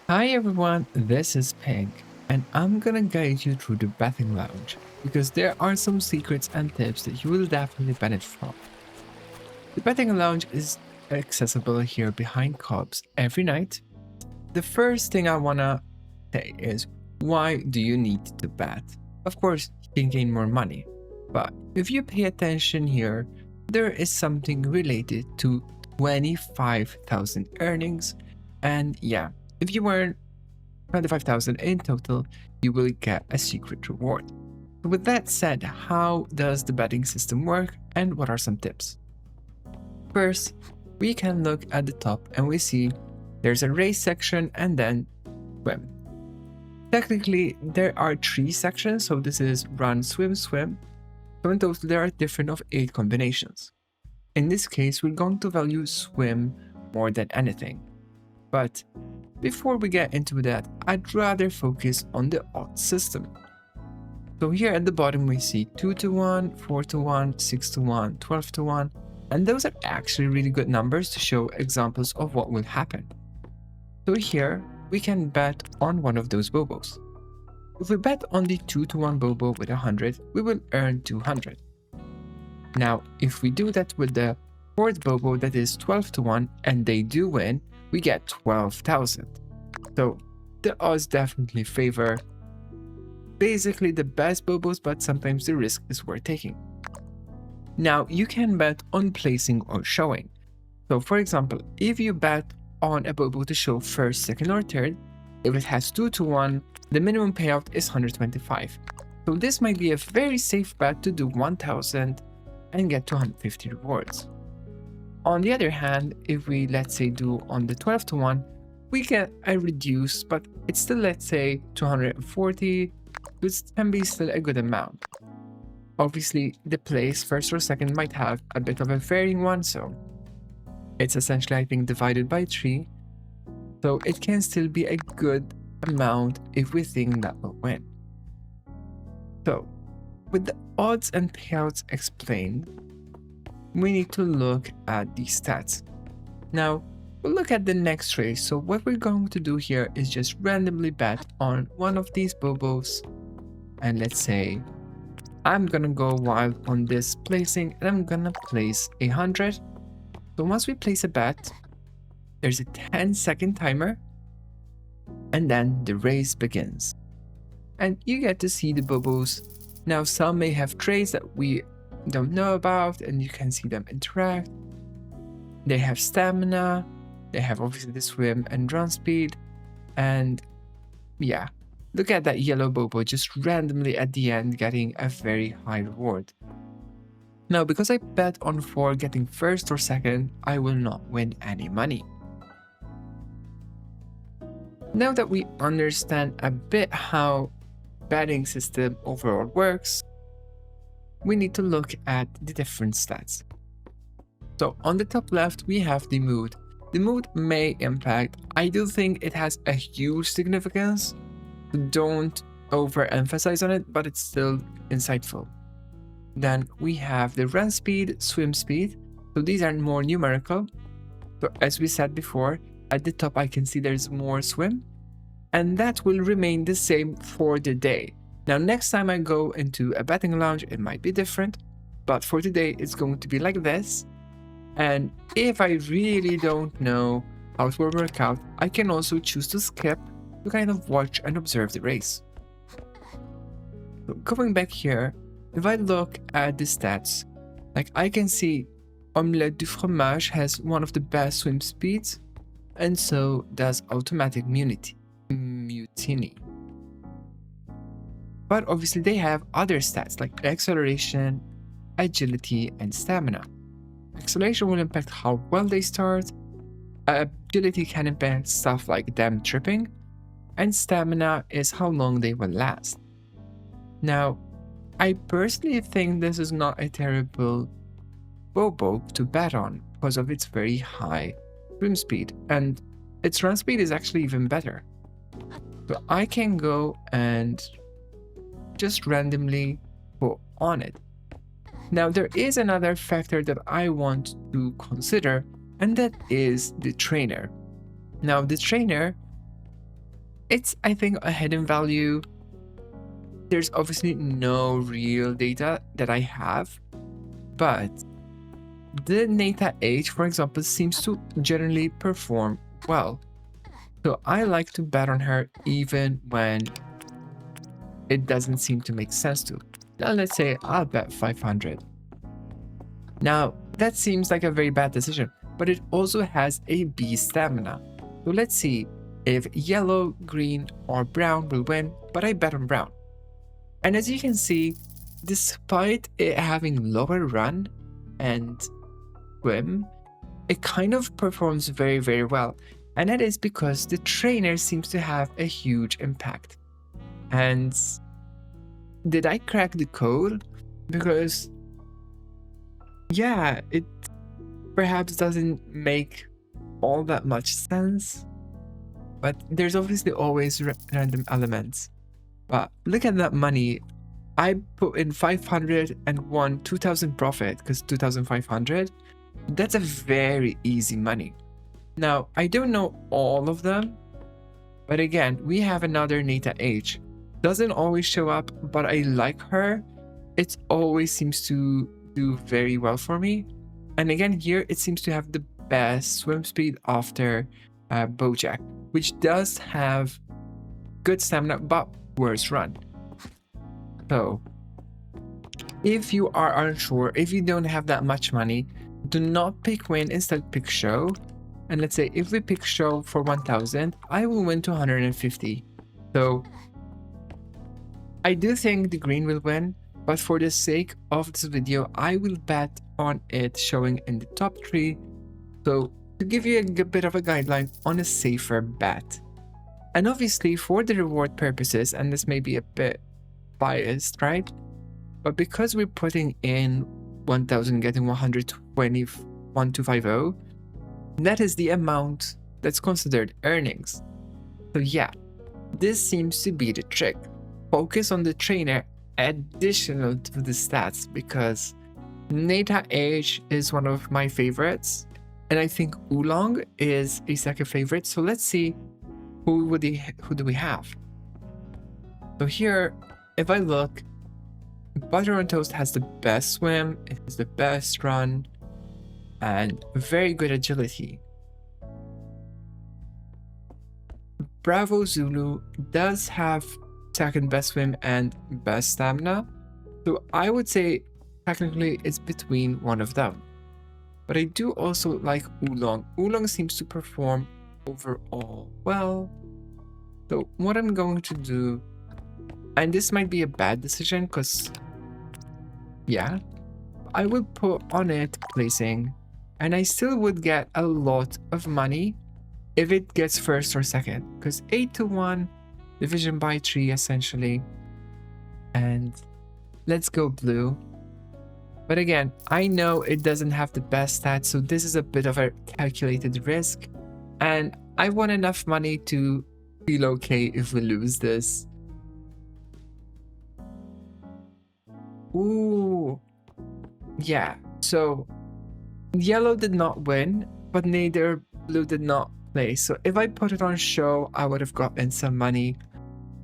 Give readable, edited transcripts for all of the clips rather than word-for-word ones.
Hi everyone, this is Pink, and I'm gonna guide you through the betting lounge because there are some secrets and tips that you will definitely benefit from. The betting lounge is accessible here behind Cobbs every night. The first thing I wanna say is, why do you need to bet? Of course, you can gain more money, but if you pay attention here, there is something related to 25,000 earnings, and yeah, if you earn 25,000 in total, you will get a secret reward. So with that said, how does the betting system work and what are some tips? First, we can look at the top and we see there's a race section and then swim. Technically, there are three sections, so this is run, swim, swim. So in total, there are different of 8 combinations. In this case, we're going to value swim more than anything. But before we get into that, I'd rather focus on the odds system. So here at the bottom we see 2 to 1, 4 to 1, 6 to 1, 12 to 1, and those are actually really good numbers to show examples of what will happen. So here we can bet on one of those Bobos. If we bet on the 2 to 1 Bobo with 100, we will earn 200. Now, if we do that with the fourth Bobo that is 12 to 1 and they do win, we get 12,000. So the odds definitely favor basically the best Bobos, but sometimes the risk is worth taking. Now you can bet on placing or showing. So for example, if you bet on a Bobo to show first, second or third, if it has 2 to 1, the minimum payout is 125. So this might be a very safe bet to do 1000 and get 250 rewards. On the other hand, if we let's say do on the 12 to 1, we get a reduced, but it's still let's say 240, which can be still a good amount. Obviously, the place first or second might have a bit of a varying one, so it's essentially I think divided by 3, so it can still be a good amount if we think that will win. So, with the odds and payouts explained, we need to look at the stats. Now, we'll look at the next race. So what we're going to do here is just randomly bet on one of these Bobos. And let's say I'm gonna go wild on this placing and I'm gonna place 100. So once we place a bet, there's a 10-second timer and then the race begins. And you get to see the Bobos. Now some may have traits that we don't know about and you can see them interact. They have stamina, they have obviously the swim and run speed, and yeah, look at that yellow Bobo just randomly at the end getting a very high reward. Now because I bet on 4 getting first or second, I will not win any money. Now that we understand a bit how betting system overall works, we need to look at the different stats. So on the top left, we have the mood. The mood may impact. I do think it has a huge significance. Don't overemphasize on it, but it's still insightful. Then we have the run speed, swim speed. So these are more numerical. So as we said before, at the top I can see there's more swim, and that will remain the same for the day. Now, next time I go into a betting lounge, it might be different, but for today, it's going to be like this. And if I really don't know how it will work out, I can also choose to skip to kind of watch and observe the race. So going back here, if I look at the stats, like I can see Omelette du Fromage has one of the best swim speeds, and so does Automatic Mutiny. But obviously they have other stats like acceleration, agility, and stamina. Acceleration will impact how well they start, agility can impact stuff like them tripping, and stamina is how long they will last. Now, I personally think this is not a terrible Bobo to bet on because of its very high swim speed, and its run speed is actually even better. So I can go and just randomly put on it. Now there is another factor that I want to consider, and that is the trainer. Now the trainer It's, I think, a hidden value. There's obviously no real data that I have, but the Nata H, for example, seems to generally perform well. So I like to bet on her even when it doesn't seem to make sense to. Now let's say I'll bet 500. Now that seems like a very bad decision, but it also has a B stamina. So let's see if yellow, green, or brown will win, but I bet on brown. And as you can see, despite it having lower run and swim, it kind of performs very, very well. And that is because the trainer seems to have a huge impact. And did I crack the code? Because, yeah, it perhaps doesn't make all that much sense. But there's obviously always random elements. But look at that money. I put in 500 and won 2,000 profit because 2,500. That's a very easy money. Now, I don't know all of them, but again, we have another Nata H. Doesn't always show up, but I like her. It always seems to do very well for me. And again, here it seems to have the best swim speed after Bojack, which does have good stamina, but worse run. So, if you are unsure, if you don't have that much money, do not pick win, instead pick show. And let's say if we pick show for 1,000, I will win 250. So I do think the green will win, but for the sake of this video, I will bet on it showing in the top 3. So to give you a bit of a guideline on a safer bet. And obviously for the reward purposes, and this may be a bit biased, right? But because we're putting in 1,000 getting 121,250, that is the amount that's considered earnings. So yeah, this seems to be the trick. Focus on the trainer additional to the stats, because Nata H is one of my favorites, and I think Oolong is a second favorite. So let's see who do we have. So here, if I look, Butter on Toast has the best swim, it has the best run, and very good agility. Bravo Zulu does have second best swim and best stamina, so I would say technically it's between one of them. But I do also like Oolong. Oolong seems to perform overall well. So what I'm going to do, and this might be a bad decision because, yeah, I would put on it placing, and I still would get a lot of money if it gets first or second, because 8-1, division by 3 essentially. And let's go blue. But again, I know it doesn't have the best stats, so this is a bit of a calculated risk. And I want enough money to feel okay if we lose this. Ooh. Yeah, so yellow did not win, but neither blue did not play. So if I put it on show, I would have gotten some money.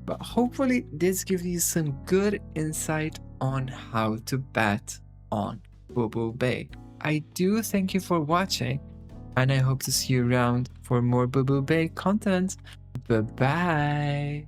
But hopefully this gives you some good insight on how to bet on Bobo Bay. I do thank you for watching, and I hope to see you around for more Bobo Bay content. Bye bye.